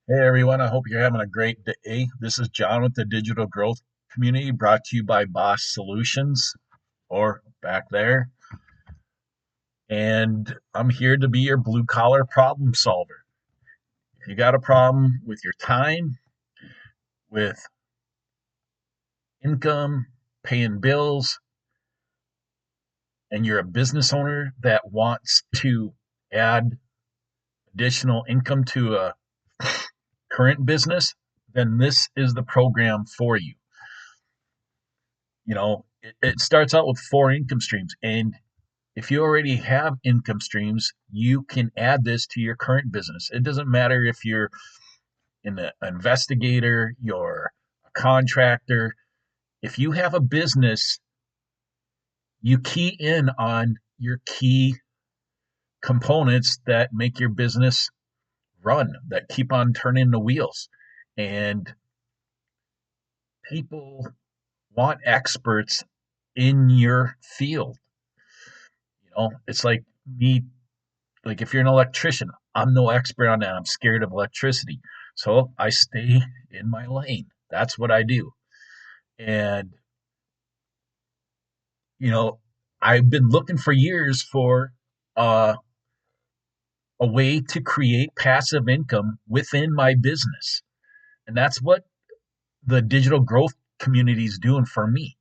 Hey everyone, I hope you're having a great day. This is John with the Digital Growth Community brought to you by B.O.S.S Solutions or back there. And I'm here to be your blue collar problem solver. If you got a problem with your time, with income, paying bills, and you're a business owner that wants to add additional income to a current business, then this is the program for you. It starts out with four income streams, and if you already have income streams, you can add this to your current business. It doesn't matter if you're an investigator, you're a contractor. If you have a business, you key in on your key components that make your business run, that keep on turning the wheels. And people want experts in your field. It's like me. Like if you're an electrician, I'm no expert on that. I'm scared of electricity. So I stay in my lane. That's what I do. And, you know, I've been looking for years for uh, a way to create passive income within my business. And that's what the digital growth community is doing for me.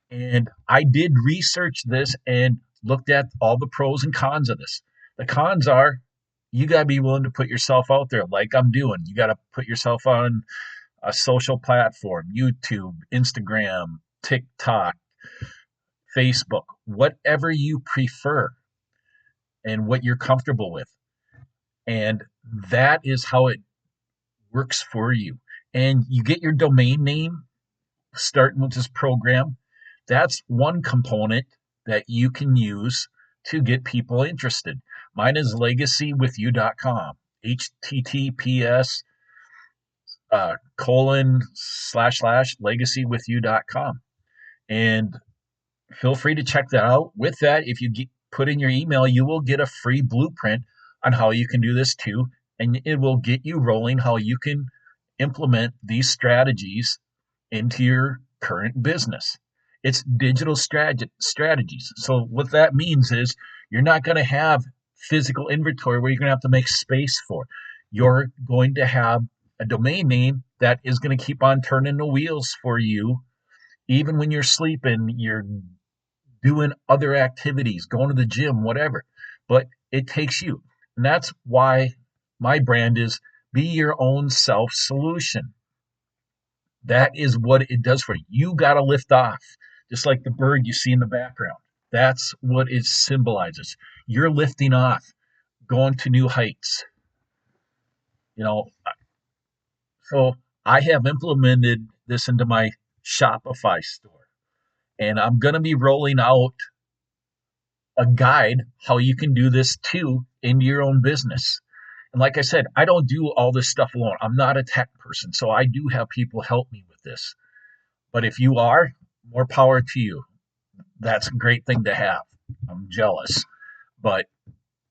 And I did research this and looked at all the pros and cons of this. The cons are you got to be willing to put yourself out there like I'm doing. You got to put yourself on a social platform, YouTube, Instagram, TikTok, Facebook, whatever you prefer and what you're comfortable with. And that is how it works for you. And you get your domain name starting with this program. That's one component that you can use to get people interested. Mine is legacywithyou.com, HTTPS colon slash slash legacywithyou.com. And feel free to check that out. With that, if you put in your email, you will get a free blueprint on how you can do this too. And it will get you rolling how you can implement these strategies into your current business. It's digital strategies. So what that means is you're not going to have physical inventory where you're going to have to make space for. You're going to have a domain name that is going to keep on turning the wheels for you. Even when you're sleeping, you're doing other activities, going to the gym, whatever. But it takes you. And that's why my brand is be your own self solution. That is what it does for you. You got to lift off, just like the bird you see in the background. That's what it symbolizes. You're lifting off, going to new heights. You know, so I have implemented this into my Shopify store, and I'm going to be rolling out a guide how you can do this too into your own business. And like I said, I don't do all this stuff alone. I'm not a tech person, so I do have people help me with this. But if you are, more power to you. That's a great thing to have. I'm jealous. But,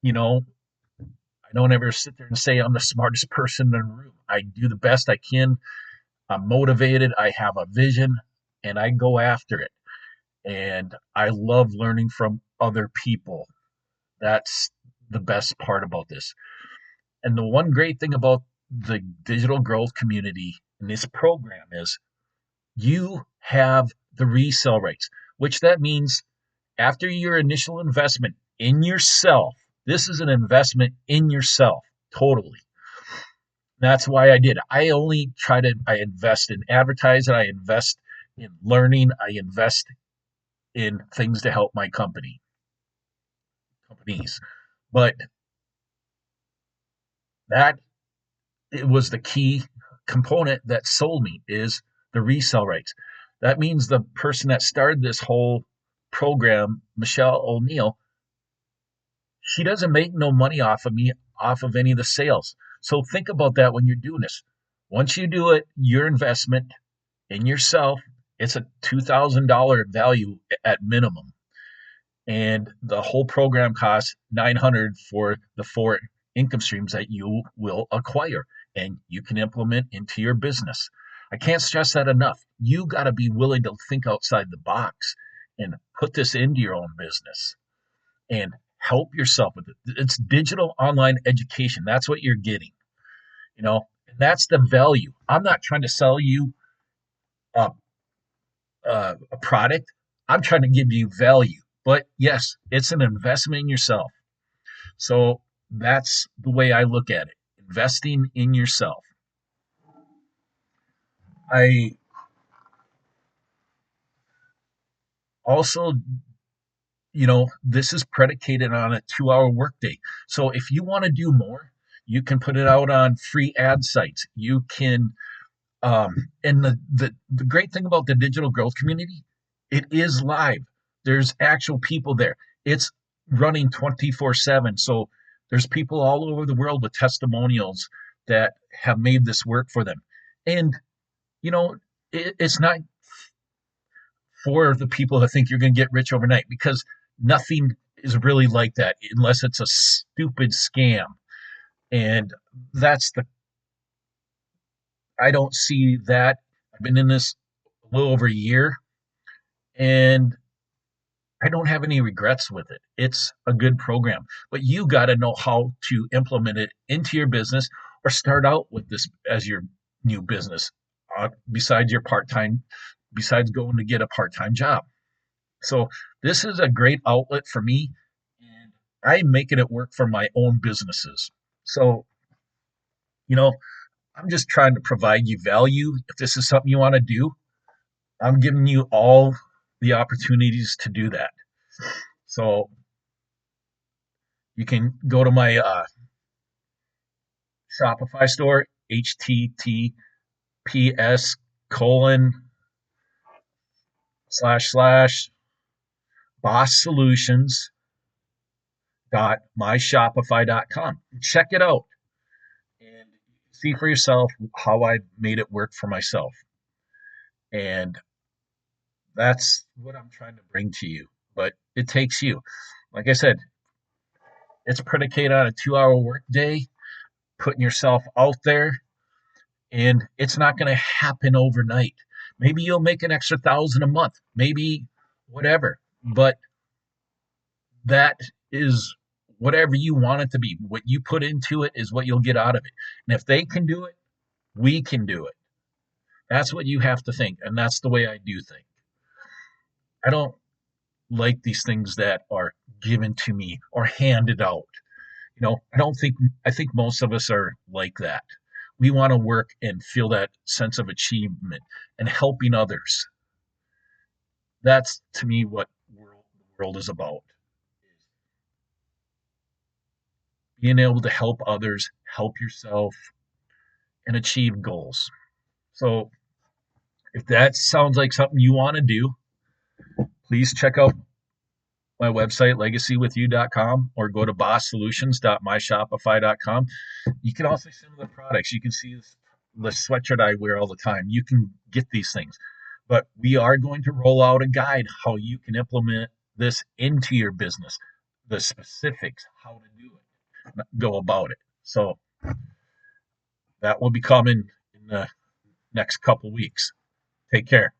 you know, I don't ever sit there and say I'm the smartest person in the room. I do the best I can. I'm motivated. I have a vision and I go after it. And I love learning from other people. That's the best part about this. And the one great thing about the digital growth community in this program is you have the resale rights, which that means after your initial investment in yourself, this is an investment in yourself totally. That's why I did. I invest in advertising, I invest in learning, I invest in things to help my companies. But that it was the key component that sold me is the resale rights. That means the person that started this whole program, Michelle O'Neill, she doesn't make no money off of me, off of any of the sales. So think about that when you're doing this. Once you do it, your investment in yourself, it's a $2,000 value at minimum. And the whole program costs 900 for the four income streams that you will acquire and you can implement into your business. I can't stress that enough. You got to be willing to think outside the box and put this into your own business and help yourself with it. It's digital online education. That's what you're getting, you know, and that's the value. I'm not trying to sell you a, a product. I'm trying to give you value. But yes, it's an investment in yourself. So that's the way I look at it. Investing in yourself. I also, this is predicated on a 2 hour workday. So if you want to do more, you can put it out on free ad sites. You can, and the great thing about the digital growth community, it is live. There's actual people there. It's running 24/7. So there's people all over the world with testimonials that have made this work for them. And, you know, it's not for the people that think you're going to get rich overnight because nothing is really like that unless it's a stupid scam. And that's the, I don't see that. I've been in this a little over a year and I don't have any regrets with it. It's a good program, but you got to know how to implement it into your business or start out with this as your new business besides your part time, besides going to get a part time job. So this is a great outlet for me, and I'm making it work for my own businesses. So, you know, I'm just trying to provide you value. If this is something you want to do, I'm giving you all the opportunities to do that. So you can go to my Shopify store, https:// boss solutions myshopify.com. Check it out and see for yourself how I made it work for myself. And that's what I'm trying to bring to you. But it takes you. Like I said, it's predicated on a 2 hour workday, putting yourself out there, and it's not going to happen overnight. Maybe you'll make an extra 1,000 a month, maybe whatever. But that is whatever you want it to be. What you put into it is what you'll get out of it. And if they can do it, we can do it. That's what you have to think. And that's the way I do think. I don't like these things that are given to me or handed out. I think most of us are like that. We want to work and feel that sense of achievement and helping others. That's to me what the world is about. Being able to help others, help yourself, and achieve goals. So if that sounds like something you want to do, please check out my website, legacywithyou.com, or go to bosssolutions.myshopify.com. You can also see some of the products. You can see the sweatshirt I wear all the time. You can get these things. But we are going to roll out a guide how you can implement this into your business, the specifics, how to do it, go about it. So that will be coming in the next couple weeks. Take care.